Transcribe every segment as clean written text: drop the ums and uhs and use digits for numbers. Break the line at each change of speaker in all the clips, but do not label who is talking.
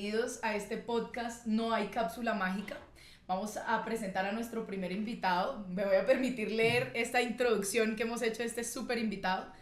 bienvenidos a este podcast No hay cápsula mágica. Vamos a presentar a nuestro primer invitado. Me voy a permitir leer esta introducción que hemos hecho a este súper invitado.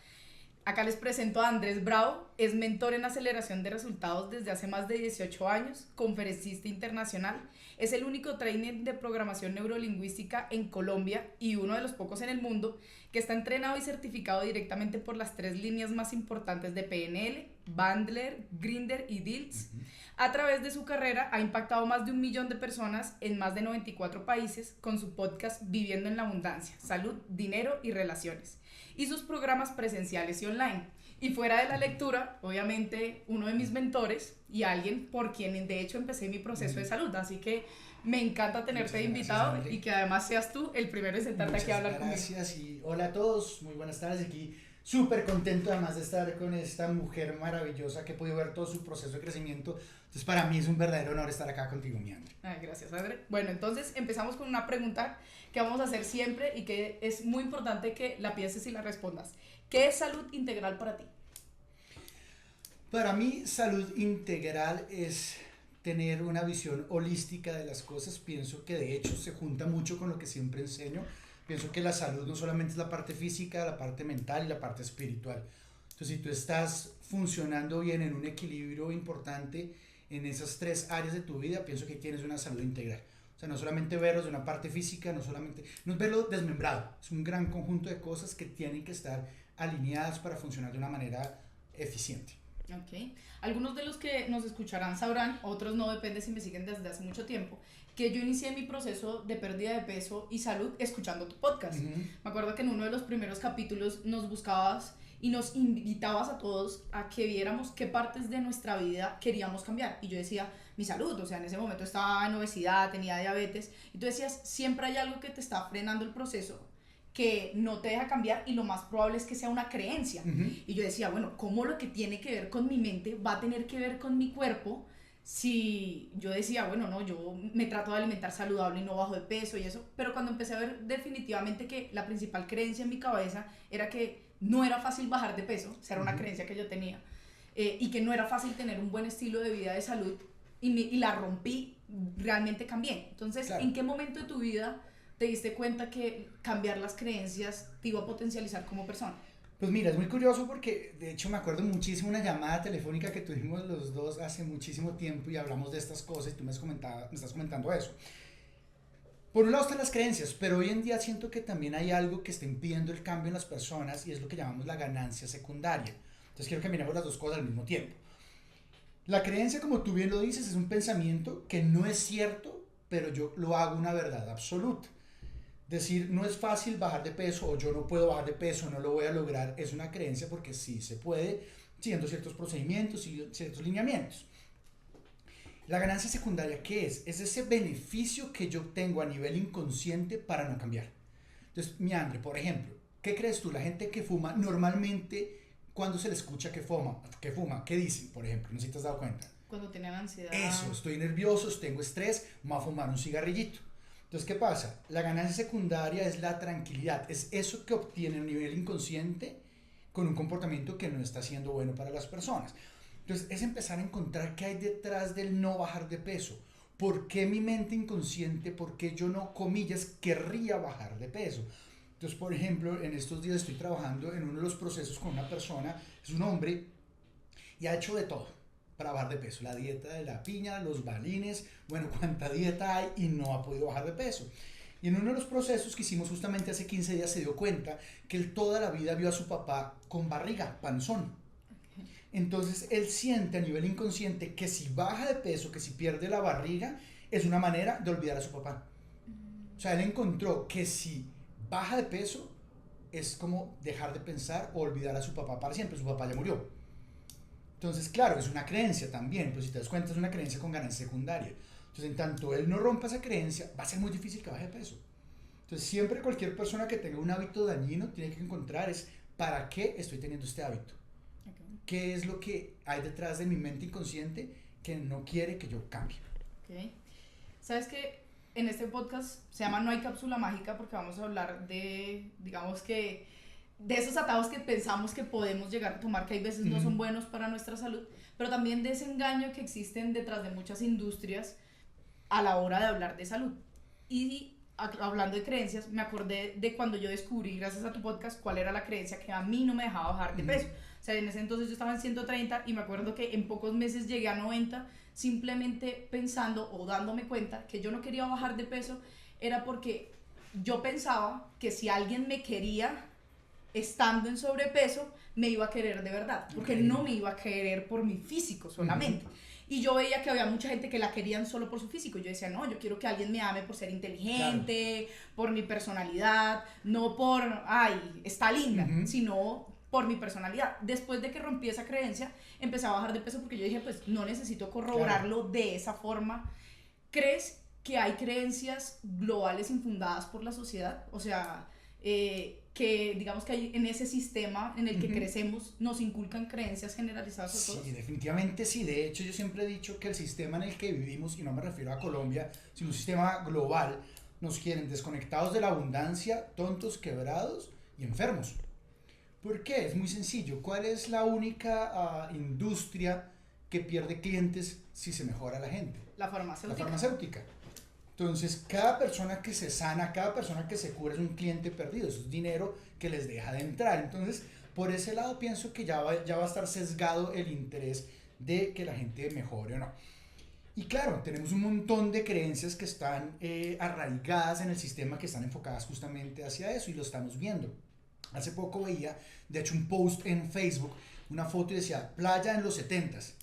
Acá les presento a Andrés Bravo, es mentor en aceleración de resultados desde hace más de 18 años, conferencista internacional, es el único trainer de programación neurolingüística en Colombia y uno de los pocos en el mundo que está entrenado y certificado directamente por las 3 líneas más importantes de PNL, Bandler, Grinder y DILTS. A través de su carrera ha impactado más de 1 millón de personas en más de 94 países con su podcast Viviendo en la Abundancia, Salud, Dinero y Relaciones, y sus programas presenciales y online. Y fuera de la lectura, obviamente, uno de mis mentores y alguien por quien de hecho empecé mi proceso de salud. Así que me encanta tenerte de invitado gracias, y que además seas tú el primero en sentarte aquí a hablar conmigo.
Gracias y hola a todos, muy buenas tardes. Aquí súper contento además de estar con esta mujer maravillosa que he podido ver todo su proceso de crecimiento. Entonces para mí es un verdadero honor estar acá contigo, mi André.
Ay, gracias, André. Bueno, entonces empezamos con una pregunta que vamos a hacer siempre y que es muy importante que la pienses y la respondas. ¿Qué es salud integral para ti?
Para mí, salud integral es tener una visión holística de las cosas. Pienso que de hecho se junta mucho con lo que siempre enseño. Pienso que la salud no solamente es la parte física, la parte mental y la parte espiritual. Entonces, si tú estás funcionando bien en un equilibrio importante en esas 3 áreas de tu vida, pienso que tienes una salud integral. O sea, no solamente verlo de una parte física, no es verlo desmembrado, es un gran conjunto de cosas que tienen que estar alineadas para funcionar de una manera eficiente.
Ok, algunos de los que nos escucharán sabrán, otros no, depende si me siguen desde hace mucho tiempo, que yo inicié mi proceso de pérdida de peso y salud escuchando tu podcast. Me acuerdo que en uno de los primeros capítulos nos buscabas y nos invitabas a todos a que viéramos qué partes de nuestra vida queríamos cambiar. Y yo decía, mi salud, o sea, en ese momento estaba en obesidad, tenía diabetes, y tú decías, siempre hay algo que te está frenando el proceso, que no te deja cambiar y lo más probable es que sea una creencia. Y yo decía, bueno, ¿cómo lo que tiene que ver con mi mente va a tener que ver con mi cuerpo? Si yo decía, bueno, no, yo me trato de alimentar saludable y no bajo de peso y eso, pero cuando empecé a ver definitivamente que la principal creencia en mi cabeza era que no era fácil bajar de peso, o sea, era una creencia que yo tenía, y que no era fácil tener un buen estilo de vida de salud, y la rompí, realmente cambié. Entonces, claro. ¿En qué momento de tu vida te diste cuenta que cambiar las creencias te iba a potencializar como persona?
Pues mira, es muy curioso porque de hecho me acuerdo muchísimo una llamada telefónica que tuvimos los dos hace muchísimo tiempo y hablamos de estas cosas y tú me estás comentando eso. Por un lado están las creencias, pero hoy en día siento que también hay algo que está impidiendo el cambio en las personas y es lo que llamamos la ganancia secundaria. Entonces quiero que miremos las dos cosas al mismo tiempo. La creencia, como tú bien lo dices, es un pensamiento que no es cierto, pero yo lo hago una verdad absoluta. Decir no es fácil bajar de peso o yo no puedo bajar de peso, no lo voy a lograr, es una creencia porque sí se puede, siguiendo ciertos procedimientos y ciertos lineamientos. La ganancia secundaria, ¿qué es? Es ese beneficio que yo tengo a nivel inconsciente para no cambiar. Entonces, mi André, por ejemplo, ¿qué crees tú? La gente que fuma, normalmente, cuando se le escucha que fuma, ¿qué dicen, por ejemplo? No sé si te has dado cuenta.
Cuando tienen ansiedad.
Eso, estoy nervioso, tengo estrés, me voy a fumar un cigarrillito. Entonces, ¿qué pasa? La ganancia secundaria es la tranquilidad, es eso que obtiene a nivel inconsciente con un comportamiento que no está siendo bueno para las personas. Entonces, es empezar a encontrar qué hay detrás del no bajar de peso. ¿Por qué mi mente inconsciente, por qué yo no, comillas, querría bajar de peso? Entonces, por ejemplo, en estos días estoy trabajando en uno de los procesos con una persona, es un hombre, y ha hecho de todo para bajar de peso, la dieta de la piña, los balines, bueno, cuánta dieta hay y no ha podido bajar de peso. Y en uno de los procesos que hicimos justamente hace 15 días se dio cuenta que él toda la vida vio a su papá con barriga, panzón. Entonces él siente a nivel inconsciente que si baja de peso, que si pierde la barriga, es una manera de olvidar a su papá. O sea, él encontró que si baja de peso es como dejar de pensar o olvidar a su papá para siempre, su papá ya murió. Entonces, claro, es una creencia también, pues si te das cuenta es una creencia con ganancia secundaria. Entonces, en tanto él no rompa esa creencia, va a ser muy difícil que baje de peso. Entonces, siempre cualquier persona que tenga un hábito dañino tiene que encontrar es ¿para qué estoy teniendo este hábito? Okay. ¿Qué es lo que hay detrás de mi mente inconsciente que no quiere que yo cambie?
Okay. ¿Sabes qué? En este podcast se llama No hay cápsula mágica porque vamos a hablar de, digamos que, de esos atajos que pensamos que podemos llegar a tomar, que hay veces no son buenos para nuestra salud, pero también de ese engaño que existen detrás de muchas industrias a la hora de hablar de salud. Y hablando de creencias, me acordé de cuando yo descubrí, gracias a tu podcast, cuál era la creencia que a mí no me dejaba bajar de peso. O sea, en ese entonces yo estaba en 130 y me acuerdo que en pocos meses llegué a 90, simplemente pensando o dándome cuenta que yo no quería bajar de peso, era porque yo pensaba que si alguien me quería estando en sobrepeso, me iba a querer de verdad, porque no me iba a querer por mi físico solamente. Y yo veía que había mucha gente que la querían solo por su físico. Yo decía, no, yo quiero que alguien me ame por ser inteligente, por mi personalidad, no por, ay, está linda, sino por mi personalidad. Después de que rompí esa creencia, empecé a bajar de peso porque yo dije, pues no necesito corroborarlo de esa forma. ¿Crees que hay creencias globales infundadas por la sociedad? O sea, que digamos que hay en ese sistema en el que crecemos nos inculcan creencias generalizadas a todos.
Sí, definitivamente sí. De hecho, yo siempre he dicho que el sistema en el que vivimos, y no me refiero a Colombia, sino un sistema global, nos quieren desconectados de la abundancia, tontos, quebrados y enfermos. ¿Por qué? Es muy sencillo. ¿Cuál es la única industria que pierde clientes si se mejora la gente?
La farmacéutica.
La farmacéutica. Entonces, cada persona que se sana, cada persona que se cura es un cliente perdido, eso es dinero que les deja de entrar. Entonces, por ese lado pienso que ya va a estar sesgado el interés de que la gente mejore o no. Y claro, tenemos un montón de creencias que están arraigadas en el sistema, que están enfocadas justamente hacia eso y lo estamos viendo. Hace poco veía, de hecho, un post en Facebook, una foto y decía, playa en los 70s.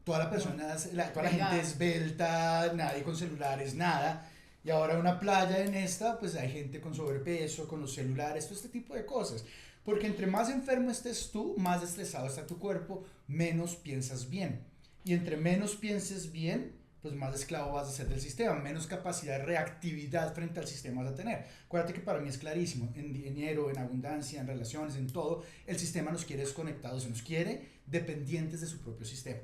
Toda la gente esbelta, nadie con celulares, nada. Y ahora una playa en esta, pues hay gente con sobrepeso, con los celulares, todo este tipo de cosas. Porque entre más enfermo estés tú, más estresado está tu cuerpo, menos piensas bien. Y entre menos pienses bien, pues más esclavo vas a ser del sistema, menos capacidad de reactividad frente al sistema vas a tener. Acuérdate que para mí es clarísimo, en dinero, en abundancia, en relaciones, en todo, el sistema nos quiere desconectados, nos quiere dependientes de su propio sistema.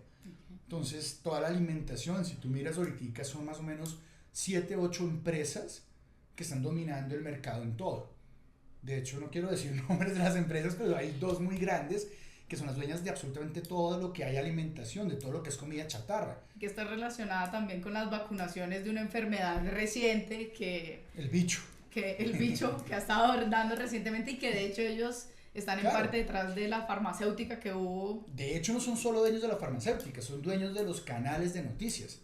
Entonces, toda la alimentación, si tú miras ahorita, son más o menos 7, 8 empresas que están dominando el mercado en todo. De hecho, no quiero decir nombres de las empresas, pero hay 2 muy grandes que son las dueñas de absolutamente todo lo que hay alimentación, de todo lo que es comida chatarra.
Que está relacionada también con las vacunaciones de una enfermedad reciente que...
El bicho.
Que el bicho que ha estado dando recientemente y que de hecho ellos... están en parte detrás de la farmacéutica que hubo.
De hecho, no son solo dueños de la farmacéutica, son dueños de los canales de noticias.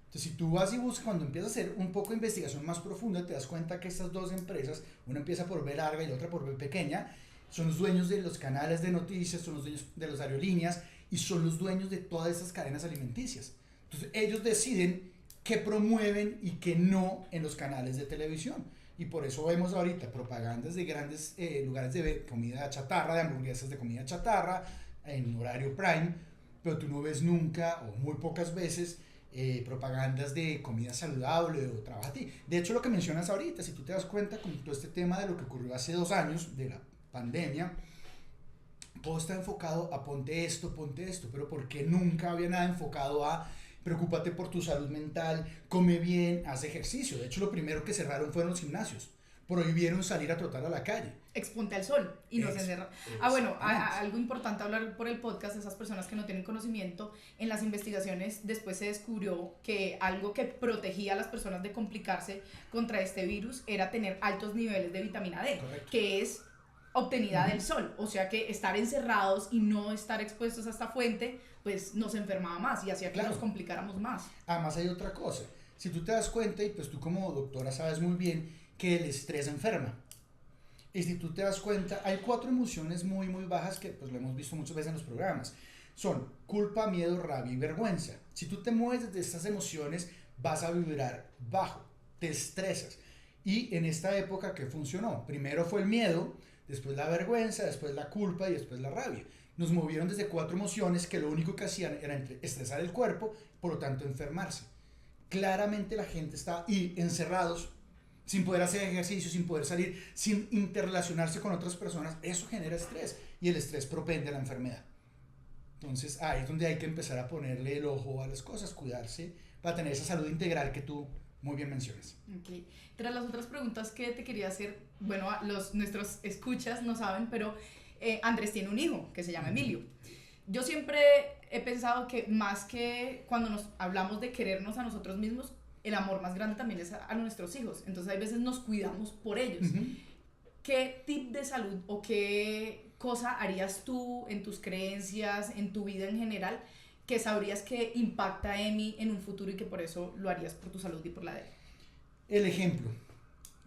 Entonces, si tú vas y buscas, cuando empiezas a hacer un poco de investigación más profunda, te das cuenta que estas 2 empresas, una empieza por B larga y la otra por B pequeña, son los dueños de los canales de noticias, son los dueños de las aerolíneas y son los dueños de todas esas cadenas alimenticias. Entonces, ellos deciden qué promueven y qué no en los canales de televisión. Y por eso vemos ahorita propagandas de grandes lugares de comida chatarra, de hamburguesas de comida chatarra, en horario prime, pero tú no ves nunca o muy pocas veces propagandas de comida saludable o trabaja a ti. De hecho, lo que mencionas ahorita, si tú te das cuenta con todo este tema de lo que ocurrió hace 2 años, de la pandemia, todo está enfocado a ponte esto, pero ¿por qué nunca había nada enfocado a preocúpate por tu salud mental, come bien, haz ejercicio? De hecho, lo primero que cerraron fueron los gimnasios. Prohibieron salir a trotar a la calle.
Exponte al sol y no se encerra. Bueno, algo importante hablar por el podcast, esas personas que no tienen conocimiento, en las investigaciones después se descubrió que algo que protegía a las personas de complicarse contra este virus era tener altos niveles de vitamina D, correcto, que es obtenida del sol, o sea que estar encerrados y no estar expuestos a esta fuente, pues nos enfermaba más y hacía que nos complicáramos más.
Además hay otra cosa, si tú te das cuenta, y pues tú como doctora sabes muy bien que el estrés enferma, y si tú te das cuenta, hay 4 emociones muy muy bajas que pues lo hemos visto muchas veces en los programas, son culpa, miedo, rabia y vergüenza. Si tú te mueves desde estas emociones vas a vibrar bajo, te estresas, y en esta época ¿qué funcionó? Primero fue el miedo, después la vergüenza, después la culpa y después la rabia. Nos movieron desde 4 emociones que lo único que hacían era estresar el cuerpo, por lo tanto enfermarse. Claramente la gente está encerrados, sin poder hacer ejercicio, sin poder salir, sin interrelacionarse con otras personas. Eso genera estrés y el estrés propende a la enfermedad. Entonces ahí es donde hay que empezar a ponerle el ojo a las cosas, cuidarse para tener esa salud integral que tú muy bien mencionas.
Okay. Tras las otras preguntas que te quería hacer, bueno, nuestros escuchas no saben, pero Andrés tiene un hijo que se llama Emilio. Yo siempre he pensado que más que cuando nos hablamos de querernos a nosotros mismos, el amor más grande también es a nuestros hijos. Entonces hay veces nos cuidamos por ellos. ¿Qué tip de salud o qué cosa harías tú en tus creencias, en tu vida en general, que sabrías que impacta a Emi en un futuro y que por eso lo harías por tu salud y por la de él?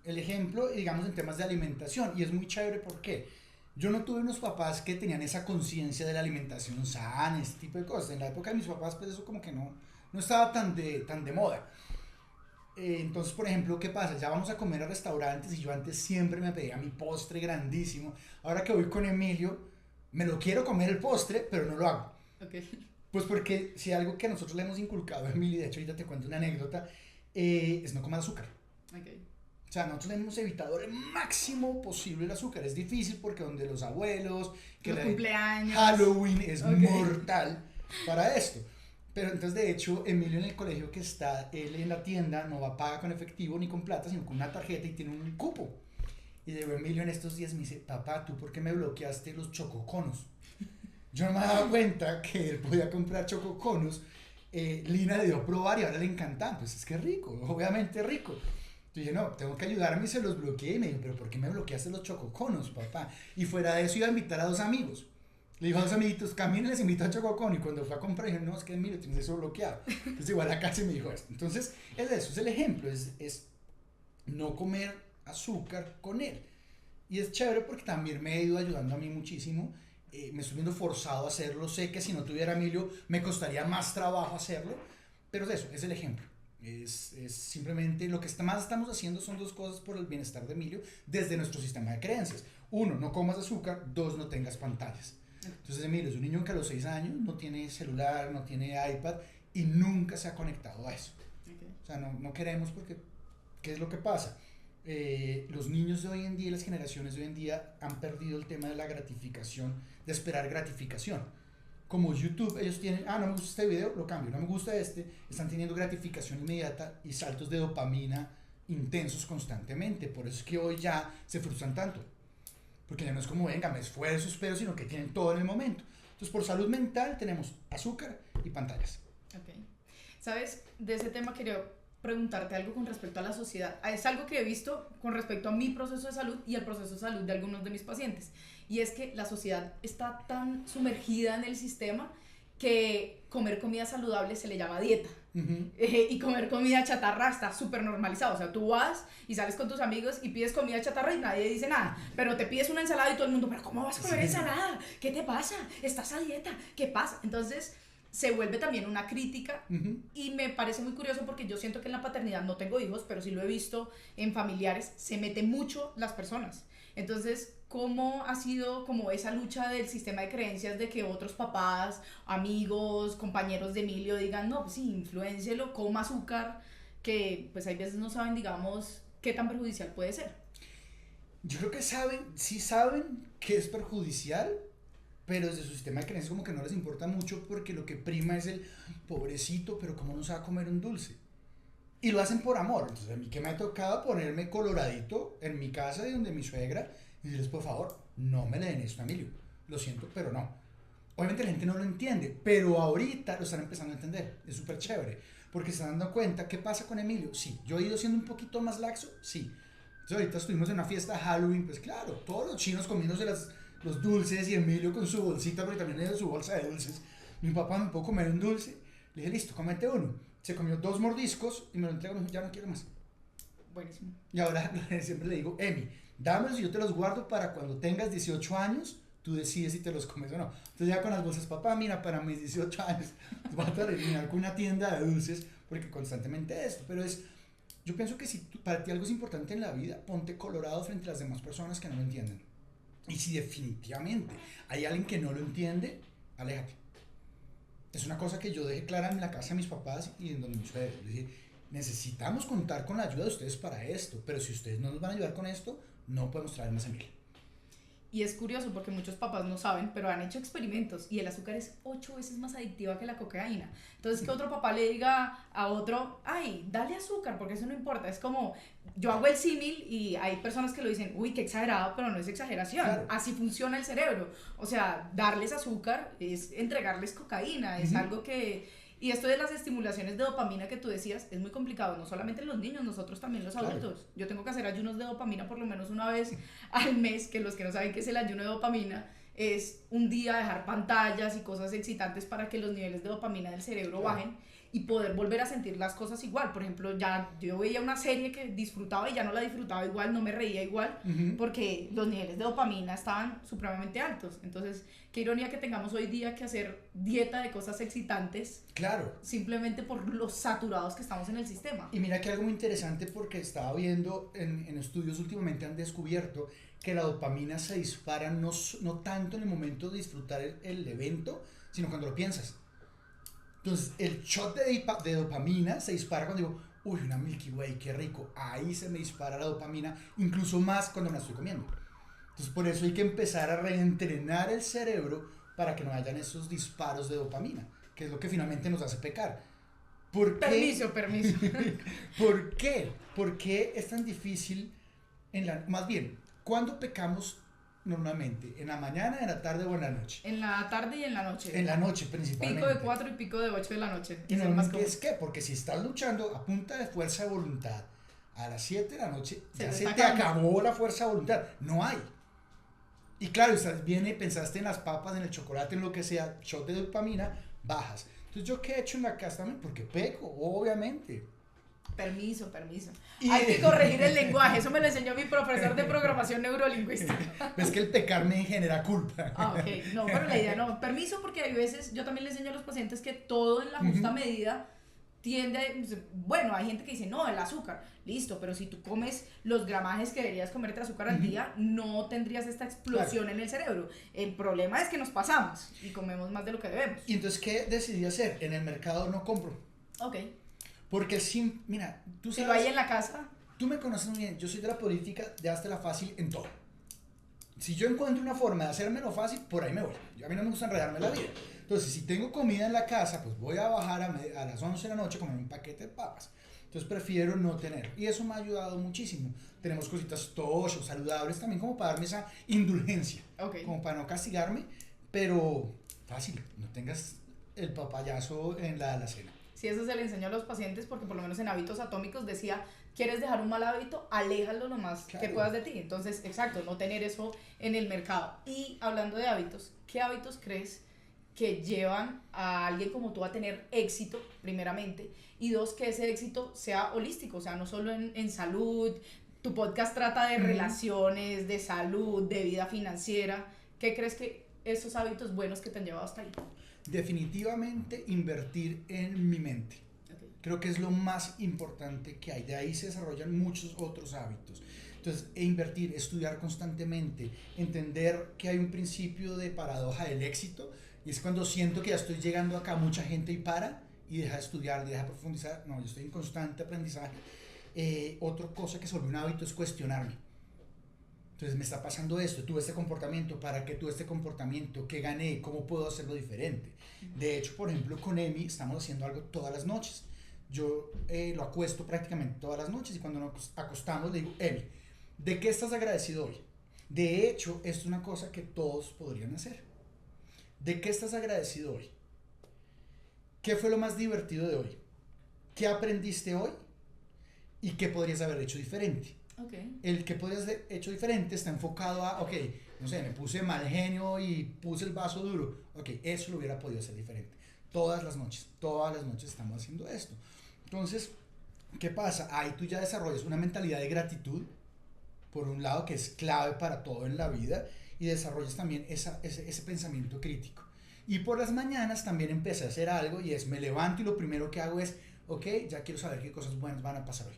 El ejemplo, digamos, en temas de alimentación, y es muy chévere porque yo no tuve unos papás que tenían esa conciencia de la alimentación sana, ese tipo de cosas. En la época de mis papás, pues eso como que no estaba tan de moda. Entonces, por ejemplo, ¿qué pasa? Ya vamos a comer a restaurantes y yo antes siempre me pedía mi postre grandísimo. Ahora que voy con Emilio, me lo quiero comer el postre, pero no lo hago.
Okay.
Pues porque si algo que nosotros le hemos inculcado a Emilio, de hecho ahorita te cuento una anécdota, es no comer azúcar.
Okay.
O sea, nosotros hemos evitado el máximo posible el azúcar. Es difícil porque donde los abuelos,
que los cumpleaños,
Halloween es mortal para esto. Pero entonces, de hecho, Emilio en el colegio que está, él en la tienda no va paga con efectivo ni con plata, sino con una tarjeta y tiene un cupo. Y llegó Emilio en estos días y me dice, papá, ¿tú por qué me bloqueaste los chococonos? Yo no me daba cuenta que él podía comprar chococonos. Lina le dio a probar y ahora le encantan. Pues es que es rico, obviamente es rico. Yo dije, no, tengo que ayudarme y se los bloqueé. Y me dijo, pero ¿por qué me bloqueaste los chococonos, papá? Y fuera de eso iba a invitar a 2 amigos. Le dijo a 2 amiguitos, caminen, les invito a chococono. Y cuando fue a comprar, dije, no, es que Emilio, tienes eso bloqueado. Entonces igual acá se me dijo esto. Entonces, es eso, es el ejemplo, es no comer azúcar con él. Y es chévere porque también me ha ido ayudando a mí muchísimo. Me estoy viendo forzado a hacerlo. Sé que si no tuviera a Emilio me costaría más trabajo hacerlo. Pero es eso, es el ejemplo. Es simplemente lo que más estamos haciendo son 2 cosas por el bienestar de Emilio desde nuestro sistema de creencias. 1, no comas azúcar. 2, no tengas pantallas. Entonces Emilio es un niño que a los 6 años no tiene celular, no tiene iPad y nunca se ha conectado a eso. Okay. O sea, no queremos porque ¿qué es lo que pasa? Los niños de hoy en día, las generaciones de hoy en día han perdido el tema de la gratificación, de esperar gratificación. Como YouTube, ellos tienen, no me gusta este video, lo cambio, no me gusta este, están teniendo gratificación inmediata y saltos de dopamina intensos constantemente. Por eso es que hoy ya se frustran tanto. Porque ya no es como, venga, me esfuerzo, espero, sino que tienen todo en el momento. Entonces, por salud mental tenemos azúcar y pantallas.
Ok. ¿Sabes? De ese tema quería preguntarte algo con respecto a la sociedad. Es algo que he visto con respecto a mi proceso de salud y al proceso de salud de algunos de mis pacientes. Y es que la sociedad está tan sumergida en el sistema que comer comida saludable se le llama dieta. Y comer comida chatarra está súper normalizado. O sea, tú vas y sales con tus amigos y pides comida chatarra y nadie dice nada. Pero te pides una ensalada y todo el mundo, ¿pero cómo vas a comer ensalada? ¿Qué te pasa? ¿Estás a dieta? ¿Qué pasa? Entonces se vuelve también una crítica y me parece muy curioso porque yo siento que en la paternidad no tengo hijos, pero sí lo he visto en familiares, se meten mucho las personas. Entonces, ¿cómo ha sido como esa lucha del sistema de creencias de que otros papás, amigos, compañeros de Emilio digan, no, pues sí, influéncielo, coma azúcar, que pues hay veces no saben, digamos, qué tan perjudicial puede ser?
Yo creo que sí saben que es perjudicial, pero desde su sistema de creencias como que no les importa mucho porque lo que prima es el pobrecito, pero cómo no se va a comer un dulce. Y lo hacen por amor. Entonces a mí que me ha tocado ponerme coloradito en mi casa de donde mi suegra y decirles, por favor, no me le den esto a Emilio. Lo siento, pero no. Obviamente la gente no lo entiende, pero ahorita lo están empezando a entender. Es súper chévere, porque se están dando cuenta, ¿qué pasa con Emilio? Sí, yo he ido siendo un poquito más laxo, sí. Entonces ahorita estuvimos en una fiesta de Halloween, pues claro, todos los chinos comiéndose los dulces y Emilio con su bolsita, porque también tiene su bolsa de dulces. Mi papá, ¿me puedo comer un dulce? Le dije, listo, cómete uno. Se comió 2 mordiscos y me lo entregó y me dijo, ya no quiero más.
Buenísimo.
Y ahora siempre le digo, Emi, dámelos y yo te los guardo para cuando tengas 18 años, tú decides si te los comes o no. Entonces ya con las bolsas, papá, mira, para mis 18 años vas a terminar con una tienda de dulces, porque constantemente esto, pero yo pienso que si para ti algo es importante en la vida, ponte colorado frente a las demás personas que no lo entienden. Y si definitivamente hay alguien que no lo entiende, aléjate. Es una cosa que yo dejé clara en la casa de mis papás y en donde mis suegros. Les dije, necesitamos contar con la ayuda de ustedes para esto, pero si ustedes no nos van a ayudar con esto, no podemos traer más Emilio.
Y es curioso porque muchos papás no saben, pero han hecho experimentos y el azúcar es 8 veces más adictiva que la cocaína. Entonces, que otro papá le diga a otro, ay, dale azúcar, porque eso no importa. Es como, yo hago el símil y hay personas que lo dicen, uy, qué exagerado, pero no es exageración. Claro. Así funciona el cerebro. O sea, darles azúcar es entregarles cocaína, es algo que... Y esto de las estimulaciones de dopamina que tú decías es muy complicado, no solamente los niños, nosotros también los adultos. Claro. Yo tengo que hacer ayunos de dopamina por lo menos una vez al mes, que los que no saben qué es el ayuno de dopamina, es un día dejar pantallas y cosas excitantes para que los niveles de dopamina del cerebro bajen y poder volver a sentir las cosas igual. Por ejemplo, ya yo veía una serie que disfrutaba y ya no la disfrutaba igual, no me reía igual, porque los niveles de dopamina estaban supremamente altos. Entonces, qué ironía que tengamos hoy día que hacer dieta de cosas excitantes.
Claro.
Simplemente por los saturados que estamos en el sistema.
Y mira que algo muy interesante, porque estaba viendo en estudios últimamente han descubierto que la dopamina se dispara no tanto en el momento de disfrutar el evento, sino cuando lo piensas. Entonces, el shot de dopamina se dispara cuando digo, uy, una Milky Way, qué rico. Ahí se me dispara la dopamina, incluso más cuando me la estoy comiendo. Entonces, por eso hay que empezar a reentrenar el cerebro para que no hayan esos disparos de dopamina, que es lo que finalmente nos hace pecar. ¿Por qué?
Permiso.
¿Por qué? ¿Por qué es tan difícil más bien, ¿cuándo pecamos normalmente? ¿En la mañana, en la tarde o en la noche?
En la tarde y en la noche.
En la noche principalmente.
Pico de 4 y pico de 8 de la noche.
¿Y normalmente es qué? Porque si estás luchando a punta de fuerza de voluntad a las 7 de la noche, ya se te acabó la fuerza de voluntad. No hay. Y claro, usted viene y pensaste en las papas, en el chocolate, en lo que sea, shot de dopamina, bajas. Entonces, ¿yo qué he hecho en la casa también? Porque peco, obviamente.
Permiso. Hay que corregir el lenguaje. Eso me lo enseñó mi profesor de programación neurolingüística.
Es que el pecar me genera culpa.
Ok. No, pero la idea no. Permiso, porque hay veces, yo también le enseño a los pacientes que todo en la justa medida tiende a... Bueno, hay gente que dice, no, el azúcar. Listo, pero si tú comes los gramajes que deberías comerte de azúcar al día, no tendrías esta explosión en el cerebro. El problema es que nos pasamos y comemos más de lo que debemos.
¿Y entonces qué decidí hacer? En el mercado no compro.
Ok.
Porque mira, tú sabes...
Si lo hay en la casa...
Tú me conoces muy bien, yo soy de la política de háztela fácil en todo. Si yo encuentro una forma de hacérmelo fácil, por ahí me voy. A mí no me gusta enredarme la vida. Entonces, si tengo comida en la casa, pues voy a bajar a las 11 de la noche a comer un paquete de papas. Entonces prefiero no tener. Y eso me ha ayudado muchísimo. Tenemos cositas tocho, saludables también, como para darme esa indulgencia. Como para no castigarme, pero fácil. No tengas el papayazo en la alacena.
Sí, eso se le enseñó a los pacientes porque por lo menos en Hábitos Atómicos decía, ¿quieres dejar un mal hábito? Aléjalo lo más que puedas de ti. Entonces, exacto, no tener eso en el mercado. Y hablando de hábitos, ¿qué hábitos crees que llevan a alguien como tú a tener éxito, primeramente? Y dos, que ese éxito sea holístico, o sea, no solo en salud. Tu podcast trata de relaciones, de salud, de vida financiera. ¿Qué crees que esos hábitos buenos que te han llevado hasta ahí?
Definitivamente invertir en mi mente. Creo que es lo más importante que hay. De ahí se desarrollan muchos otros hábitos. Entonces, invertir, estudiar constantemente, entender que hay un principio de paradoja del éxito, y es cuando siento que ya estoy llegando acá, mucha gente y para, y deja de estudiar, deja de profundizar. No, yo estoy en constante aprendizaje. Otra cosa que se volvió un hábito es cuestionarme. Entonces, me está pasando esto, tuve este comportamiento, ¿para qué tuve este comportamiento? ¿Qué gané? ¿Cómo puedo hacerlo diferente? De hecho, por ejemplo, con Emi estamos haciendo algo todas las noches. Yo lo acuesto prácticamente todas las noches y cuando nos acostamos le digo, Emi, ¿de qué estás agradecido hoy? De hecho, esto es una cosa que todos podrían hacer. ¿De qué estás agradecido hoy? ¿Qué fue lo más divertido de hoy? ¿Qué aprendiste hoy? ¿Y qué podrías haber hecho diferente? El que podrías haber hecho diferente está enfocado a, no sé, me puse mal genio y puse el vaso duro. Eso lo hubiera podido hacer diferente. Todas las noches estamos haciendo esto. Entonces, ¿qué pasa? Ahí tú ya desarrollas una mentalidad de gratitud, por un lado, que es clave para todo en la vida, y desarrollas también ese pensamiento crítico. Y por las mañanas también empecé a hacer algo, y me levanto y lo primero que hago es, ya quiero saber qué cosas buenas van a pasar hoy.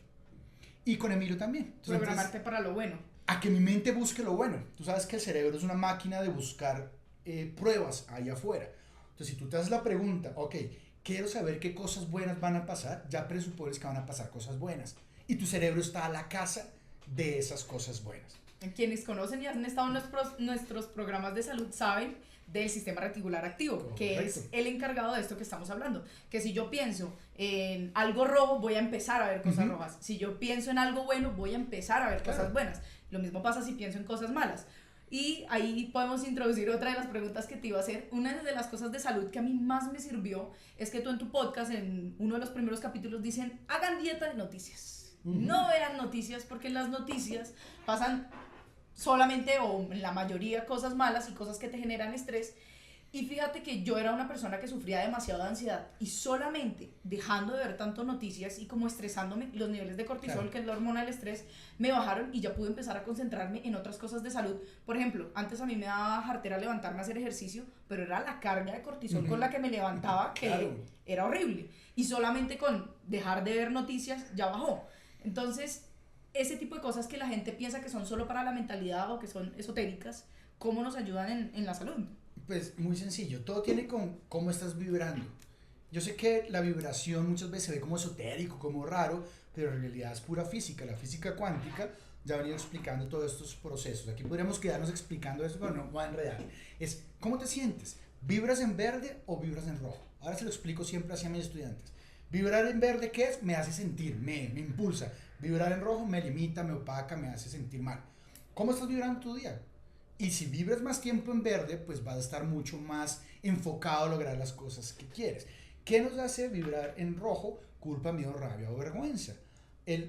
Y con Emilio también.
Programarte para lo bueno.
A que mi mente busque lo bueno. Tú sabes que el cerebro es una máquina de buscar pruebas ahí afuera. Entonces, si tú te haces la pregunta, quiero saber qué cosas buenas van a pasar, ya presupones que van a pasar cosas buenas. Y tu cerebro está a la caza de esas cosas buenas.
Quienes conocen y han estado en nuestros programas de salud saben del sistema reticular activo,
Correcto.
que es el encargado de esto que estamos hablando. Que si yo pienso en algo rojo, voy a empezar a ver cosas rojas. Si yo pienso en algo bueno, voy a empezar a ver cosas buenas. Lo mismo pasa si pienso en cosas malas. Y ahí podemos introducir otra de las preguntas que te iba a hacer. Una de las cosas de salud que a mí más me sirvió es que tú en tu podcast, en uno de los primeros capítulos, dicen, hagan dieta de noticias. No vean noticias, porque en las noticias pasan solamente o en la mayoría cosas malas y cosas que te generan estrés. Y fíjate que yo era una persona que sufría demasiado de ansiedad y solamente dejando de ver tanto noticias y como estresándome, los niveles de cortisol, que es la hormona del estrés, me bajaron y ya pude empezar a concentrarme en otras cosas de salud. Por ejemplo, antes a mí me daba jartera levantarme a hacer ejercicio, pero era la carga de cortisol con la que me levantaba que era horrible. Y solamente con dejar de ver noticias ya bajó. Entonces, ese tipo de cosas que la gente piensa que son solo para la mentalidad o que son esotéricas, ¿cómo nos ayudan en la salud?
Pues muy sencillo, todo tiene con cómo estás vibrando. Yo sé que la vibración muchas veces se ve como esotérico, como raro, pero en realidad es pura física. La física cuántica ya ha venido explicando todos estos procesos. Aquí podríamos quedarnos explicando eso, pero no va a enredar. Es, ¿cómo te sientes? ¿Vibras en verde o vibras en rojo? Ahora se lo explico siempre así a mis estudiantes. Vibrar en verde, ¿qué es? Me hace sentir, me impulsa. Vibrar en rojo me limita, me opaca, me hace sentir mal. ¿Cómo estás vibrando tu día? Y si vibras más tiempo en verde, pues vas a estar mucho más enfocado a lograr las cosas que quieres. ¿Qué nos hace vibrar en rojo? Culpa, miedo, rabia o vergüenza.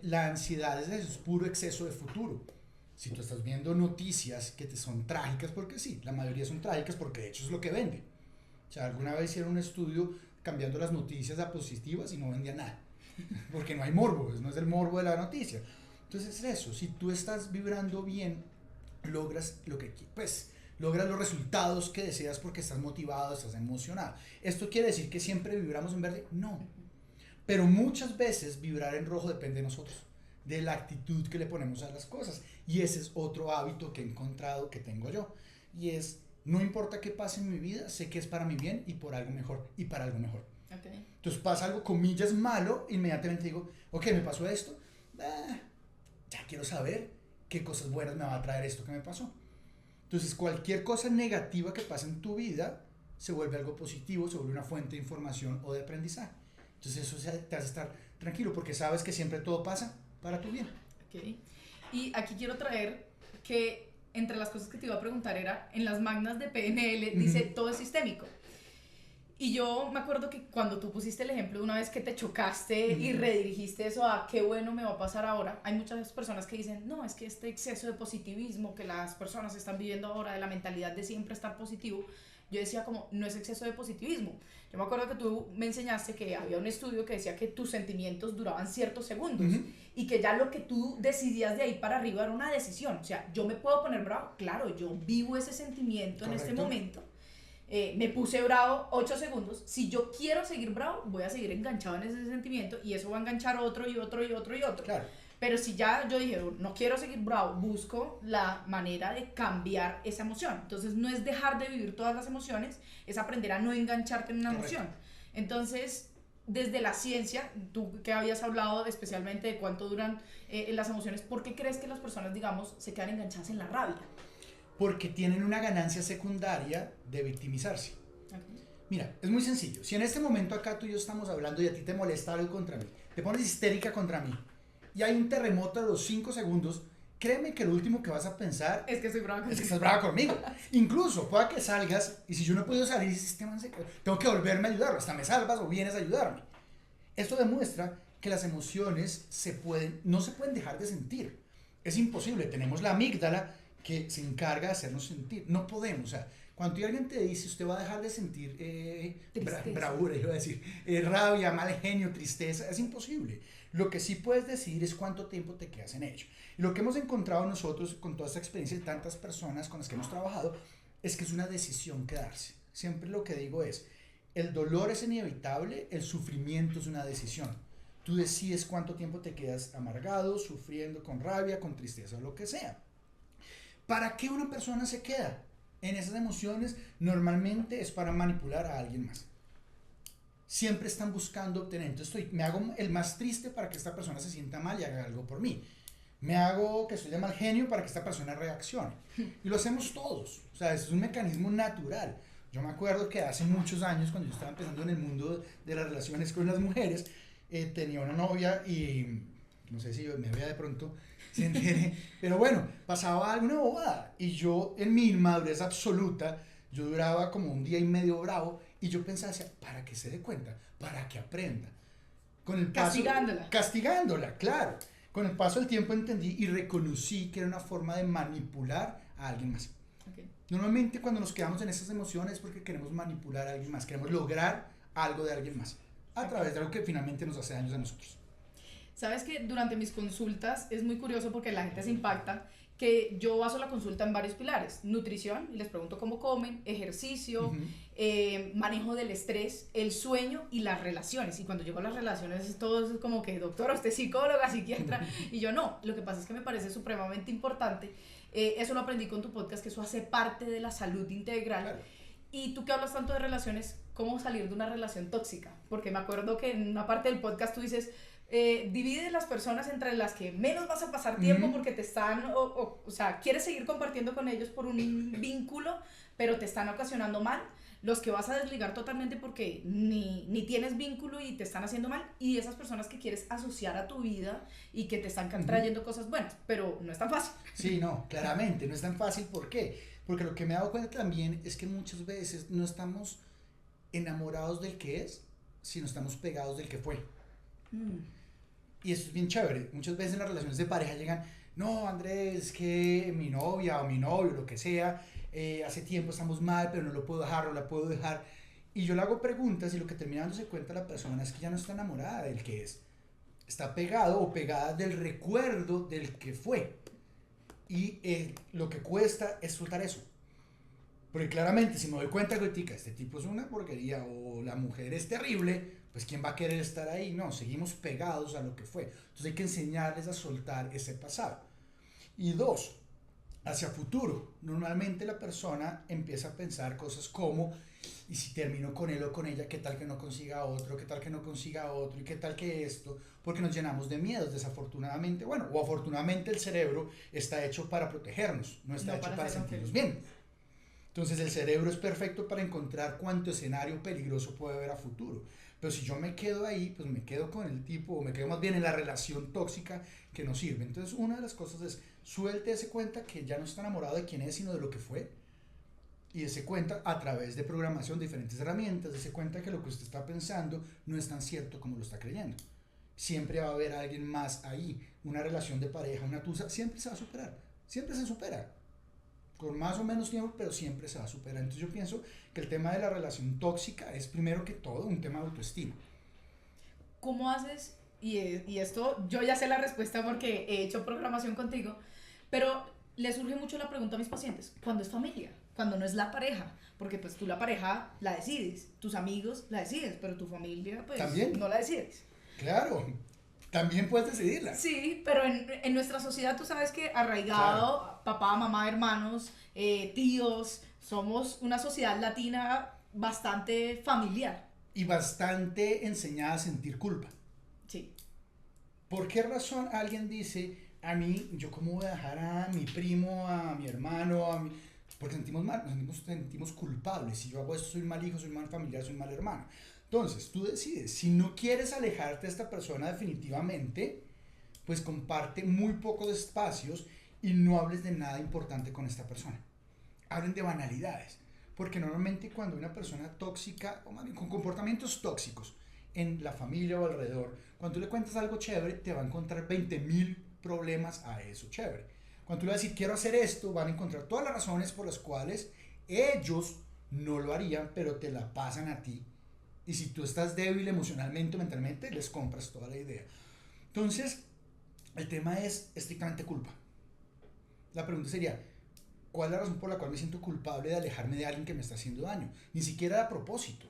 La ansiedad es eso, es puro exceso de futuro. Si tú estás viendo noticias que te son trágicas, porque sí, la mayoría son trágicas porque de hecho es lo que vende. O sea, alguna vez hicieron un estudio cambiando las noticias a positivas y no vendía nada. Porque no hay morbo, no es el morbo de la noticia. Entonces es eso, si tú estás vibrando bien, logras lo que pues logras los resultados que deseas porque estás motivado, estás emocionado. ¿Esto quiere decir que siempre vibramos en verde? No. Pero muchas veces vibrar en rojo depende de nosotros, de la actitud que le ponemos a las cosas. Y ese es otro hábito que he encontrado, que tengo yo. Y es, no importa qué pase en mi vida, sé que es para mi bien y por algo mejor, y para algo mejor.
Okay.
Entonces pasa algo, comillas, malo, inmediatamente digo, ok, me pasó esto, ya quiero saber qué cosas buenas me va a traer esto que me pasó. Entonces cualquier cosa negativa que pase en tu vida se vuelve algo positivo, se vuelve una fuente de información o de aprendizaje. Entonces eso te hace estar tranquilo porque sabes que siempre todo pasa para tu bien.
Okay. Y aquí quiero traer que entre las cosas que te iba a preguntar era, en las magnas de PNL dice todo es sistémico. Y yo me acuerdo que cuando tú pusiste el ejemplo de una vez que te chocaste y redirigiste eso a qué bueno me va a pasar ahora, hay muchas personas que dicen, no, es que este exceso de positivismo que las personas están viviendo ahora, de la mentalidad de siempre estar positivo, yo decía como, no es exceso de positivismo. Yo me acuerdo que tú me enseñaste que había un estudio que decía que tus sentimientos duraban ciertos segundos y que ya lo que tú decidías de ahí para arriba era una decisión. O sea, yo me puedo poner bravo, claro, yo vivo ese sentimiento. Correcto. En este momento. Me puse bravo 8 segundos. Si yo quiero seguir bravo, voy a seguir enganchado en ese sentimiento y eso va a enganchar otro y otro y otro y otro.
Claro.
Pero si ya yo dije, no quiero seguir bravo, busco la manera de cambiar esa emoción. Entonces no es dejar de vivir todas las emociones, es aprender a no engancharte en una emoción. Entonces, desde la ciencia, tú que habías hablado especialmente de cuánto duran las emociones, ¿por qué crees que las personas, digamos, se quedan enganchadas en la rabia?
Porque tienen una ganancia secundaria de victimizarse. Okay. Mira, es muy sencillo. Si en este momento acá tú y yo estamos hablando y a ti te molesta algo contra mí, te pones histérica contra mí, y hay un terremoto de los 5 segundos, créeme que lo último que vas a pensar
es que estoy brava contigo.
Es que estás brava conmigo. Incluso pueda que salgas y si yo no he podido salir, tengo que volverme a ayudarlo. Hasta me salvas o vienes a ayudarme. Esto demuestra que las emociones no se pueden dejar de sentir. Es imposible. Tenemos la amígdala que se encarga de hacernos sentir. No podemos. O sea, cuando alguien te dice usted va a dejar de sentir bravura, yo iba a decir, rabia, mal genio, tristeza, es imposible. Lo que sí puedes decir es cuánto tiempo te quedas en ello. Y lo que hemos encontrado nosotros con toda esta experiencia de tantas personas con las que hemos trabajado es que es una decisión quedarse. Siempre lo que digo es, el dolor es inevitable, el sufrimiento es una decisión. Tú decides cuánto tiempo te quedas amargado, sufriendo, con rabia, con tristeza o lo que sea. ¿Para qué una persona se queda en esas emociones? Normalmente es para manipular a alguien más. Siempre están buscando obtener. Entonces me hago el más triste para que esta persona se sienta mal y haga algo por mí. Me hago que estoy de mal genio para que esta persona reaccione. Y lo hacemos todos. O sea, es un mecanismo natural. Yo me acuerdo que hace muchos años, cuando yo estaba empezando en el mundo de las relaciones con las mujeres, tenía una novia y no sé si me veía de pronto, se entere, pero bueno, pasaba alguna bobada y yo en mi inmadurez absoluta, yo duraba como un día y medio bravo y yo pensaba, para que se dé cuenta, para que aprenda. Con el paso,
Castigándola.
Castigándola, claro. Con el paso del tiempo entendí y reconocí que era una forma de manipular a alguien más.
Okay.
Normalmente cuando nos quedamos en esas emociones es porque queremos manipular a alguien más, queremos lograr algo de alguien más, a través de algo que finalmente nos hace daños a nosotros.
Sabes que durante mis consultas es muy curioso porque la gente se impacta que yo baso la consulta en varios pilares: nutrición, y les pregunto cómo comen, ejercicio, manejo del estrés, el sueño y las relaciones. Y cuando llego a las relaciones todo es como que, doctora, usted es psicóloga, psiquiatra, y yo no. Lo que pasa es que me parece supremamente importante. Eso lo aprendí con tu podcast, que eso hace parte de la salud integral.
Claro.
Y tú que hablas tanto de relaciones, ¿cómo salir de una relación tóxica? Porque me acuerdo que en una parte del podcast tú dices, divide las personas entre las que menos vas a pasar tiempo porque te están, o sea, quieres seguir compartiendo con ellos por un vínculo, pero te están ocasionando mal, los que vas a desligar totalmente porque ni tienes vínculo y te están haciendo mal, y esas personas que quieres asociar a tu vida y que te están trayendo cosas buenas, pero no es tan fácil.
Sí, no, claramente, no es tan fácil. ¿Por qué? Porque lo que me he dado cuenta también es que muchas veces no estamos enamorados del que es, sino estamos pegados del que fue. Y eso es bien chévere. Muchas veces en las relaciones de pareja llegan, no, Andrés, que mi novia o mi novio, lo que sea, hace tiempo estamos mal, pero no lo puedo dejar, no la puedo dejar. Y yo le hago preguntas y lo que termina dándose cuenta la persona es que ya no está enamorada del que es. Está pegado o pegada del recuerdo del que fue. Y lo que cuesta es soltar eso. Porque claramente si me doy cuenta que este tipo es una porquería o la mujer es terrible, pues ¿quién va a querer estar ahí? No, seguimos pegados a lo que fue. Entonces hay que enseñarles a soltar ese pasado. Y dos, hacia futuro. Normalmente la persona empieza a pensar cosas como, y si termino con él o con ella, ¿qué tal que no consiga otro? ¿Qué tal que no consiga otro? ¿Y qué tal que esto? Porque nos llenamos de miedos, desafortunadamente. Bueno, o afortunadamente el cerebro está hecho para protegernos, no está hecho para sentirnos bien. Entonces el cerebro es perfecto para encontrar cuánto escenario peligroso puede haber a futuro. Pero si yo me quedo ahí, pues me quedo con el tipo, o me quedo más bien en la relación tóxica que no sirve. Entonces una de las cosas es, suéltese cuenta que ya no está enamorado de quién es, sino de lo que fue. Y dése cuenta a través de programación, diferentes herramientas, dése cuenta que lo que usted está pensando no es tan cierto como lo está creyendo. Siempre va a haber alguien más ahí. Una relación de pareja, una tusa, siempre se va a superar. Siempre se supera. Con más o menos tiempo, pero siempre se va a superar. Entonces yo pienso que el tema de la relación tóxica es primero que todo un tema de autoestima.
¿Cómo haces? Y esto yo ya sé la respuesta porque he hecho programación contigo, pero le surge mucho la pregunta a mis pacientes: ¿cuándo es familia? Cuando no es la pareja, porque pues tú la pareja la decides, tus amigos la decides, pero tu familia pues
¿También?
no la decides.
Claro, también puedes decidirla.
Sí, pero en nuestra sociedad tú sabes que arraigado, claro, papá, mamá, hermanos, tíos, somos una sociedad latina bastante familiar.
Y bastante enseñada a sentir culpa.
Sí.
¿Por qué razón alguien dice, a mí, yo cómo voy a dejar a mi primo, a mi hermano, a mi... Porque sentimos mal, nos sentimos culpables. Si yo hago esto, soy un mal hijo, soy un mal familiar, soy un mal hermano. Entonces, tú decides, si no quieres alejarte de esta persona definitivamente, pues comparte muy pocos espacios y no hables de nada importante con esta persona. Hablen de banalidades, porque normalmente cuando una persona tóxica, o más bien con comportamientos tóxicos en la familia o alrededor, cuando tú le cuentas algo chévere, te va a encontrar 20,000 problemas a eso chévere. Cuando tú le vas a decir, quiero hacer esto, van a encontrar todas las razones por las cuales ellos no lo harían, pero te la pasan a ti. Y si tú estás débil emocionalmente o mentalmente, les compras toda la idea. Entonces, el tema es estrictamente culpa. La pregunta sería, ¿cuál es la razón por la cual me siento culpable de alejarme de alguien que me está haciendo daño? Ni siquiera a propósito.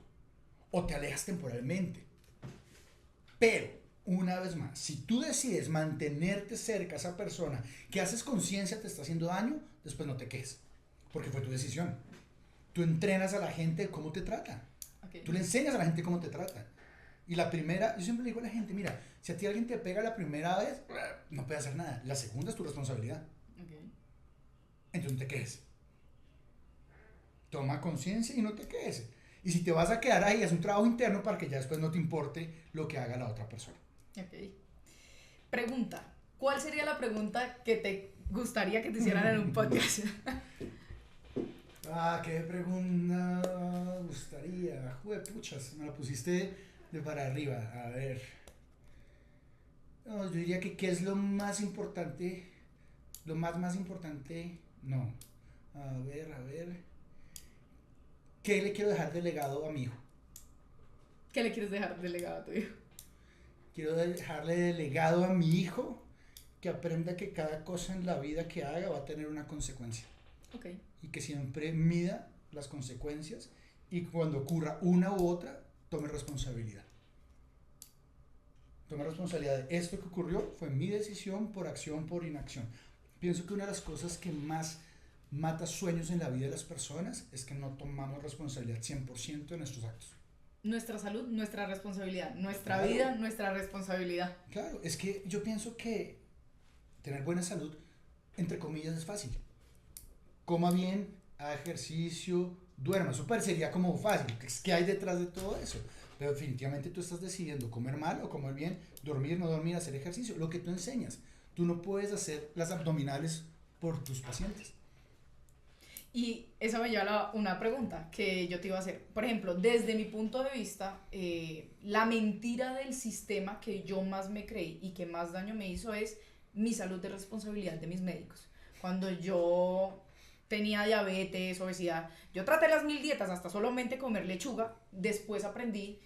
O te alejas temporalmente. Pero, una vez más, si tú decides mantenerte cerca a esa persona que haces conciencia te está haciendo daño, después no te quejes. Porque fue tu decisión. Tú entrenas a la gente cómo te trata. Okay. Tú le enseñas a la gente cómo te trata. Y la primera, yo siempre le digo a la gente, mira, si a ti alguien te pega la primera vez, no puede hacer nada. La segunda es tu responsabilidad.
Okay.
Entonces no te quejes. Toma conciencia y no te quejes. Y si te vas a quedar ahí, haz un trabajo interno para que ya después no te importe lo que haga la otra persona.
Ok. Pregunta. ¿Cuál sería la pregunta que te gustaría que te hicieran en un podcast?
¿Qué pregunta gustaría? Juepuchas, me la pusiste de para arriba. A ver. No, yo diría que ¿qué es lo más importante? Lo más importante, no. A ver. ¿Qué le quiero dejar de legado a mi hijo?
¿Qué le quieres dejar de legado a tu hijo?
Quiero dejarle de legado a mi hijo que aprenda que cada cosa en la vida que haga va a tener una consecuencia.
Ok.
Y que siempre mida las consecuencias y cuando ocurra una u otra, tome responsabilidad. Tome responsabilidad de esto que ocurrió, fue mi decisión por acción, por inacción. Pienso que una de las cosas que más mata sueños en la vida de las personas es que no tomamos responsabilidad 100% de nuestros actos.
Nuestra salud, nuestra responsabilidad. Nuestra
Claro.
vida, nuestra responsabilidad.
Claro, es que yo pienso que tener buena salud, entre comillas, es fácil. Coma bien, haga ejercicio, duerma. Eso parecería como fácil. ¿Qué hay detrás de todo eso? Pero definitivamente tú estás decidiendo comer mal o comer bien, dormir, no dormir, hacer ejercicio. Lo que tú enseñas. Tú no puedes hacer las abdominales por tus pacientes.
Y eso me lleva a una pregunta que yo te iba a hacer. Por ejemplo, desde mi punto de vista, la mentira del sistema que yo más me creí y que más daño me hizo es mi salud de responsabilidad de mis médicos. Cuando yo tenía diabetes, obesidad, yo traté las 1000 dietas hasta solamente comer lechuga. Después aprendí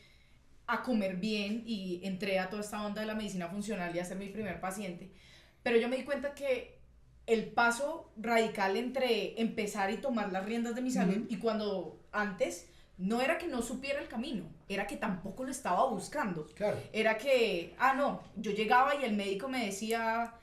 a comer bien y entré a toda esta onda de la medicina funcional y a ser mi primer paciente. Pero yo me di cuenta que el paso radical entre empezar y tomar las riendas de mi salud y cuando antes no era que no supiera el camino, era que tampoco lo estaba buscando.
Claro.
Era que, no, yo llegaba y el médico me decía,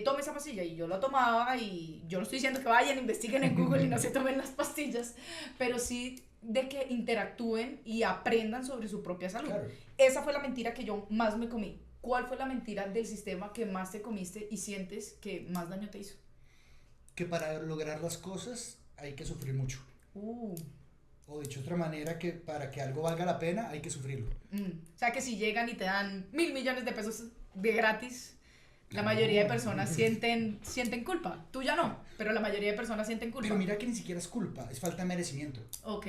tome esa pastilla y yo la tomaba y yo no estoy diciendo que vayan, investiguen en Google y no se tomen las pastillas, pero sí de que interactúen y aprendan sobre su propia salud.
Claro.
Esa fue la mentira que yo más me comí. ¿Cuál fue la mentira del sistema que más te comiste y sientes que más daño te hizo?
Que para lograr las cosas hay que sufrir mucho. O dicho de otra manera, que para que algo valga la pena hay que sufrirlo.
O sea que si llegan y te dan 1.000 millones de pesos de gratis, la mayoría de personas sienten culpa. Tú ya no, pero la mayoría de personas sienten culpa.
Pero mira que ni siquiera es culpa, es falta de merecimiento.
Ok.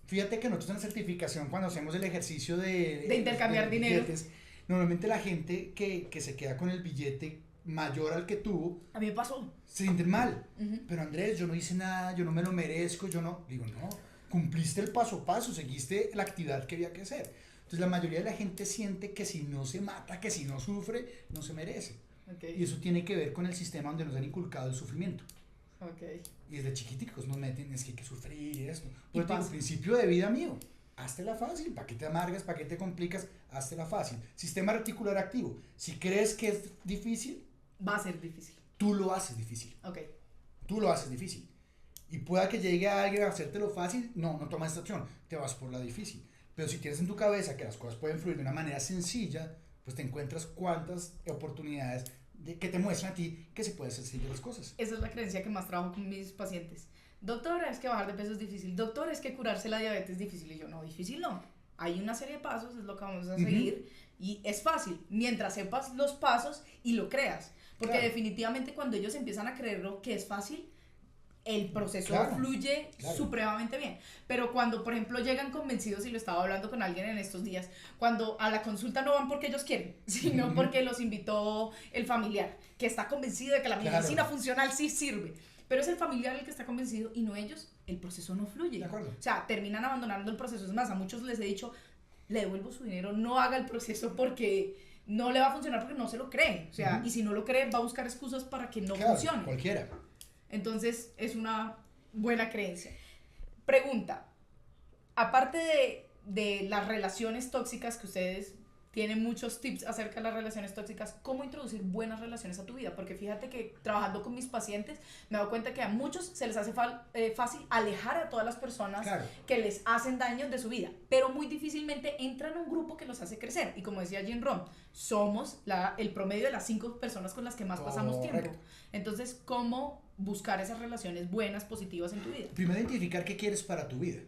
Fíjate que nosotros en la certificación, cuando hacemos el ejercicio de
intercambiar dinero,
billetes, normalmente la gente que se queda con el billete mayor al que tuvo,
a mí me pasó.
se sienten mal. Pero Andrés, yo no hice nada, yo no me lo merezco, yo no. Digo, no, cumpliste el paso a paso, seguiste la actividad que había que hacer. Entonces la mayoría de la gente siente que si no se mata, que si no sufre, no se merece.
Okay.
Y eso tiene que ver con el sistema donde nos han inculcado el sufrimiento.
Okay.
Y desde chiquiticos nos meten, es que hay que sufrir y esto. Pues digo, principio de vida mío, háztela fácil, ¿para qué te amargas, para qué te complicas? Háztela fácil. Sistema reticular activo, si crees que es difícil,
va a ser difícil.
Tú lo haces difícil.
Ok.
Tú lo haces difícil. Y pueda que llegue alguien a hacértelo fácil, no tomas esta opción, te vas por la difícil. Pero si tienes en tu cabeza que las cosas pueden fluir de una manera sencilla, pues te encuentras cuántas oportunidades que te muestran a ti que se pueden hacer sencillas las cosas.
Esa es la creencia que más trabajo con mis pacientes. Doctor, es que bajar de peso es difícil. Doctor, es que curarse la diabetes es difícil. Y yo, no, difícil no. Hay una serie de pasos, es lo que vamos a seguir. Y es fácil, mientras sepas los pasos y lo creas. Porque definitivamente cuando ellos empiezan a creerlo que es fácil, el proceso fluye supremamente bien. Pero cuando, por ejemplo, llegan convencidos, y lo estaba hablando con alguien en estos días, cuando a la consulta no van porque ellos quieren, sino porque los invitó el familiar, que está convencido de que la medicina funcional sí sirve. Pero es el familiar el que está convencido y no ellos, el proceso no fluye.
De acuerdo.
O sea, terminan abandonando el proceso. Es más, a muchos les he dicho, le devuelvo su dinero, no haga el proceso porque no le va a funcionar porque no se lo cree. O sea, y si no lo cree, va a buscar excusas para que no funcione.
Cualquiera.
Entonces, es una buena creencia. Pregunta, aparte de las relaciones tóxicas que ustedes tiene muchos tips acerca de las relaciones tóxicas, cómo introducir buenas relaciones a tu vida, porque fíjate que trabajando con mis pacientes me he dado cuenta que a muchos se les hace fácil alejar a todas las personas
Claro.
que les hacen daño de su vida, pero muy difícilmente entran a un grupo que los hace crecer, y como decía Jim Rohn, somos el promedio de las 5 personas con las que más pasamos tiempo.
Correcto.
Entonces, ¿cómo buscar esas relaciones buenas, positivas en tu vida?
Primero identificar qué quieres para tu vida,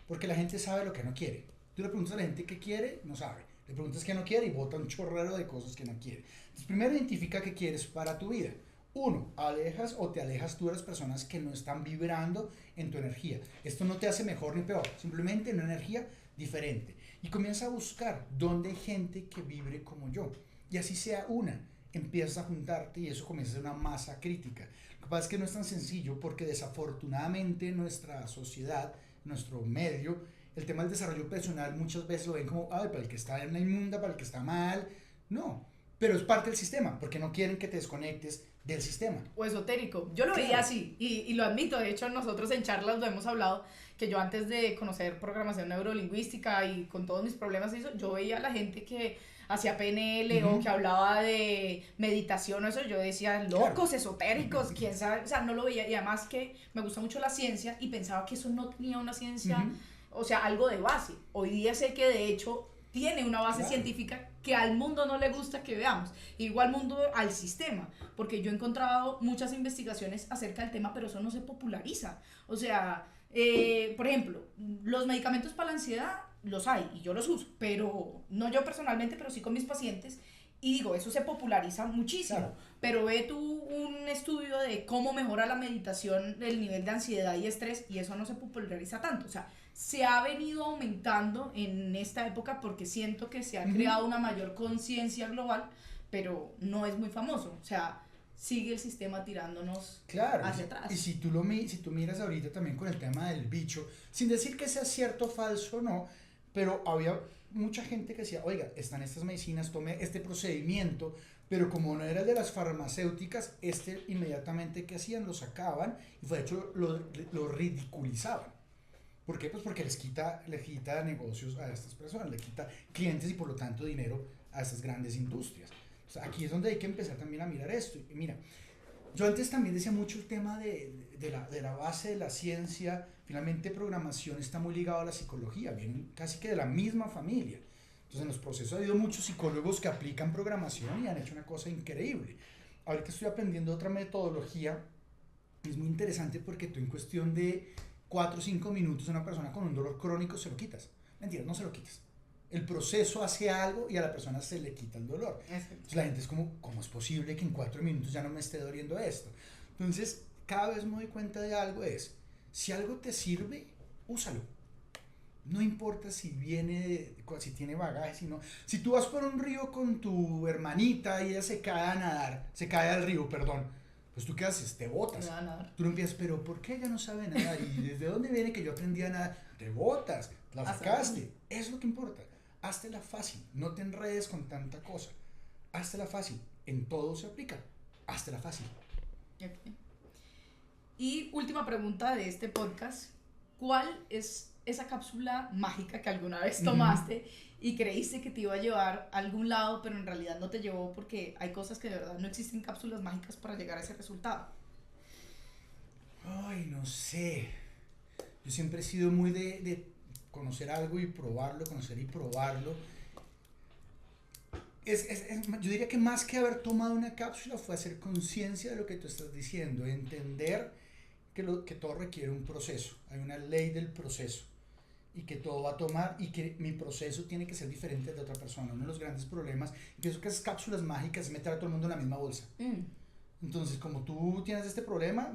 porque la gente sabe lo que no quiere. Tú le preguntas a la gente qué quiere, no sabe. Le preguntas qué no quiere y bota un chorrero de cosas que no quiere. Entonces, primero identifica qué quieres para tu vida. Uno, alejas o te alejas tú de las personas que no están vibrando en tu energía. Esto no te hace mejor ni peor, simplemente una energía diferente. Y comienza a buscar dónde hay gente que vibre como yo. Y así sea una, empiezas a juntarte y eso comienza a ser una masa crítica. Lo que pasa es que no es tan sencillo porque desafortunadamente nuestra sociedad, nuestro medio, el tema del desarrollo personal muchas veces lo ven como, ay, para el que está en la inmunda, para el que está mal. No, pero es parte del sistema, porque no quieren que te desconectes del sistema.
O esotérico. Yo lo veía así, y lo admito. De hecho, nosotros en charlas lo hemos hablado, que yo antes de conocer programación neurolingüística y con todos mis problemas y eso, yo veía a la gente que hacía PNL o que hablaba de meditación o eso, yo decía, locos, esotéricos, quién sabe, o sea, no lo veía. Y además que me gusta mucho la ciencia y pensaba que eso no tenía una ciencia, o sea, algo de base. Hoy día sé que de hecho tiene una base científica que al mundo no le gusta que veamos, igual mundo al sistema, porque yo he encontrado muchas investigaciones acerca del tema, pero eso no se populariza. O sea, por ejemplo, los medicamentos para la ansiedad los hay y yo los uso, pero no yo personalmente, pero sí con mis pacientes. Y digo, eso se populariza muchísimo, claro. Pero ve tú un estudio de cómo mejora la meditación el nivel de ansiedad y estrés, y eso no se populariza tanto. O sea, se ha venido aumentando en esta época porque siento que se ha creado una mayor conciencia global, pero no es muy famoso. O sea, sigue el sistema tirándonos hacia atrás.
Y si tú miras ahorita también con el tema del bicho, sin decir que sea cierto o falso, no, pero había mucha gente que decía, oiga, están estas medicinas, tome este procedimiento, pero como no era el de las farmacéuticas, inmediatamente que hacían, lo sacaban y de hecho lo ridiculizaban. ¿Por qué? Pues porque les quita negocios a estas personas, le quita clientes y por lo tanto dinero a estas grandes industrias. O sea, aquí es donde hay que empezar también a mirar esto. Y mira, yo antes también decía mucho el tema de la base de la ciencia. Finalmente programación está muy ligado a la psicología, vienen casi que de la misma familia. Entonces en los procesos ha habido muchos psicólogos que aplican programación y han hecho una cosa increíble. Ahorita estoy aprendiendo otra metodología, es muy interesante porque tú en cuestión de 4 o 5 minutos a una persona con un dolor crónico se lo quitas. Mentira, no se lo quitas. El proceso hace algo y a la persona se le quita el dolor. Entonces la gente es como, ¿cómo es posible que en 4 minutos ya no me esté doliendo esto? Entonces cada vez me doy cuenta de algo si algo te sirve, úsalo. No importa si si tiene bagaje, si tú vas por un río con tu hermanita y ella se cae al río, pues tú qué haces, te botas.
No, nadar.
Tú no empiezas, pero ¿por qué ella no sabe nadar? ¿Y desde dónde viene que yo aprendí a nadar? Te botas, la sacaste. Eso es lo que importa. Háztela fácil, no te enredes con tanta cosa. Háztela fácil, en todo se aplica. Háztela fácil.
Okay. Y última pregunta de este podcast, ¿cuál es esa cápsula mágica que alguna vez tomaste y creíste que te iba a llevar a algún lado, pero en realidad no te llevó porque hay cosas que de verdad no existen cápsulas mágicas para llegar a ese resultado?
Ay, no sé. Yo siempre he sido muy de conocer algo y probarlo, conocer y probarlo. Yo diría que más que haber tomado una cápsula fue hacer conciencia de lo que tú estás diciendo, entender que todo requiere un proceso, hay una ley del proceso y que todo va a tomar y que mi proceso tiene que ser diferente de otra persona. Uno de los grandes problemas, y pienso que esas cápsulas mágicas es meter a todo el mundo en la misma bolsa. Entonces, como tú tienes este problema,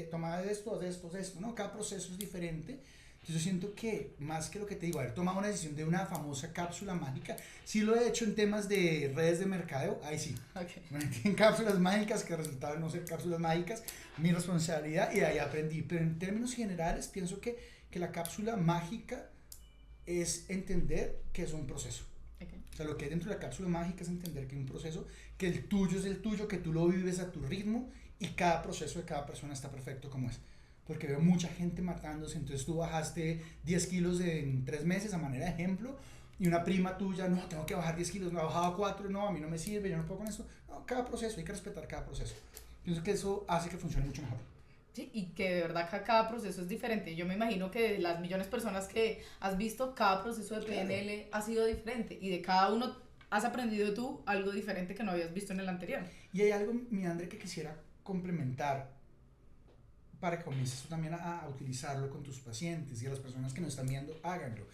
toma esto, ¿no? Cada proceso es diferente. Entonces yo siento que, más que lo que te digo, haber tomado una decisión de una famosa cápsula mágica, sí lo he hecho en temas de redes de mercadeo, ahí sí.
Okay.
En cápsulas mágicas que resultaron no ser cápsulas mágicas, mi responsabilidad, y de ahí aprendí. Pero en términos generales, pienso que la cápsula mágica es entender que es un proceso.
Okay.
O sea, lo que hay dentro de la cápsula mágica es entender que es un proceso, que el tuyo es el tuyo, que tú lo vives a tu ritmo y cada proceso de cada persona está perfecto como es. Porque veo mucha gente matándose, entonces tú bajaste 10 kilos en 3 meses a manera de ejemplo, Y una prima tuya, no, tengo que bajar 10 kilos, no he bajado 4, no, a mí no me sirve, yo no puedo con esto. No, cada proceso, hay que respetar cada proceso. Pienso que eso hace que funcione mucho mejor.
Sí, y que de verdad cada proceso es diferente. Yo me imagino que de las millones de personas que has visto, cada proceso de PNL ha sido diferente y de cada uno has aprendido tú algo diferente que no habías visto en el anterior.
Y hay algo, mi André, que quisiera complementar para que comiences tú también a utilizarlo con tus pacientes y a las personas que nos están viendo, háganlo.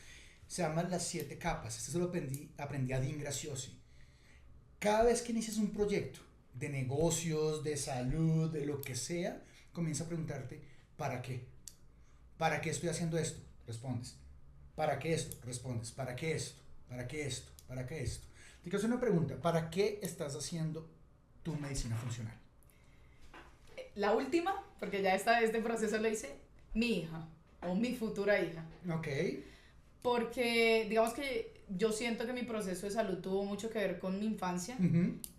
Se llaman las 7 capas. Esto se lo aprendí a Dean Graziosi. Cada vez que inicias un proyecto de negocios, de salud, de lo que sea, comienza a preguntarte, ¿para qué? ¿Para qué estoy haciendo esto? Respondes. ¿Para qué esto? Respondes. ¿Para qué esto? ¿Para qué esto? ¿Para qué esto? Te quiero hacer una pregunta. ¿Para qué estás haciendo tu medicina funcional?
La última, porque ya este proceso lo hice mi hija o mi futura hija.
Ok.
Porque digamos que yo siento que mi proceso de salud tuvo mucho que ver con mi infancia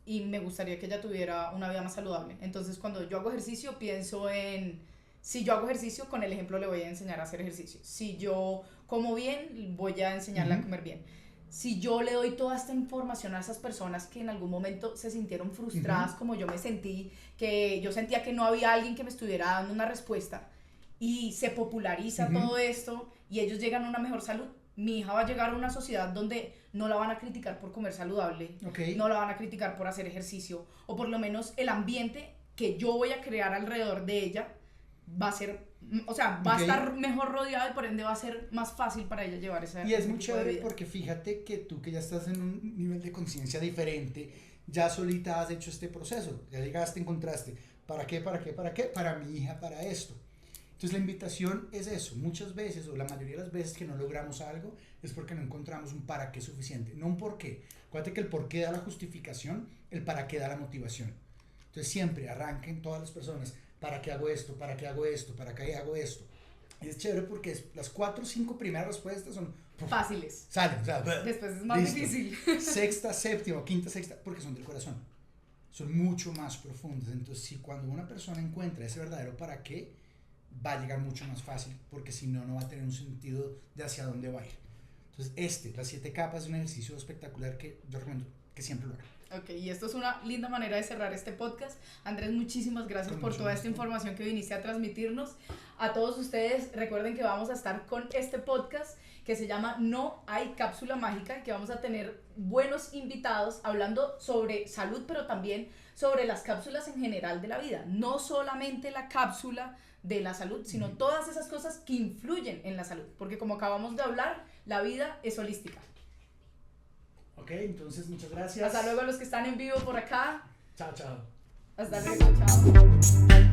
y me gustaría que ella tuviera una vida más saludable. Entonces cuando yo hago ejercicio pienso en, si yo hago ejercicio, con el ejemplo le voy a enseñar a hacer ejercicio. Si yo como bien, voy a enseñarle a comer bien. Si yo le doy toda esta información a esas personas que en algún momento se sintieron frustradas como yo me sentí, que yo sentía que no había alguien que me estuviera dando una respuesta y se populariza todo esto y ellos llegan a una mejor salud, mi hija va a llegar a una sociedad donde no la van a criticar por comer saludable, no la van a criticar por hacer ejercicio, o por lo menos el ambiente que yo voy a crear alrededor de ella va a ser, o sea, va a estar mejor rodeada y por ende va a ser más fácil para ella llevar esa
vida. Y es muy chévere porque fíjate que tú que ya estás en un nivel de conciencia diferente, ya solita has hecho este proceso, ya llegaste, encontraste, ¿para qué? ¿Para qué? ¿Para qué? Para mi hija, para esto. Entonces la invitación es eso, muchas veces o la mayoría de las veces que no logramos algo es porque no encontramos un para qué suficiente, no un por qué. Acuérdate que el por qué da la justificación, el para qué da la motivación. Entonces siempre arranquen todas las personas, ¿para qué hago esto? ¿Para qué hago esto? ¿Para qué hago esto? Y es chévere porque las 4 o 5 primeras respuestas son
fáciles.
Salen, o sea,
después es más difícil.
Sexta, séptima, quinta, sexta, porque son del corazón. Son mucho más profundas. Entonces, si cuando una persona encuentra ese verdadero para qué, va a llegar mucho más fácil, porque si no, no va a tener un sentido de hacia dónde va a ir. Entonces, las 7 capas es un ejercicio espectacular que yo recomiendo que siempre lo hagan.
Ok, y esto es una linda manera de cerrar este podcast. Andrés, muchísimas gracias por toda esta información que viniste a transmitirnos. A todos ustedes, recuerden que vamos a estar con este podcast que se llama No hay cápsula mágica, que vamos a tener buenos invitados hablando sobre salud, pero también sobre las cápsulas en general de la vida. No solamente la cápsula de la salud, sino todas esas cosas que influyen en la salud, porque como acabamos de hablar, la vida es holística.
Ok, entonces muchas gracias.
Hasta luego a los que están en vivo por acá.
Chao, chao.
Hasta luego, chao.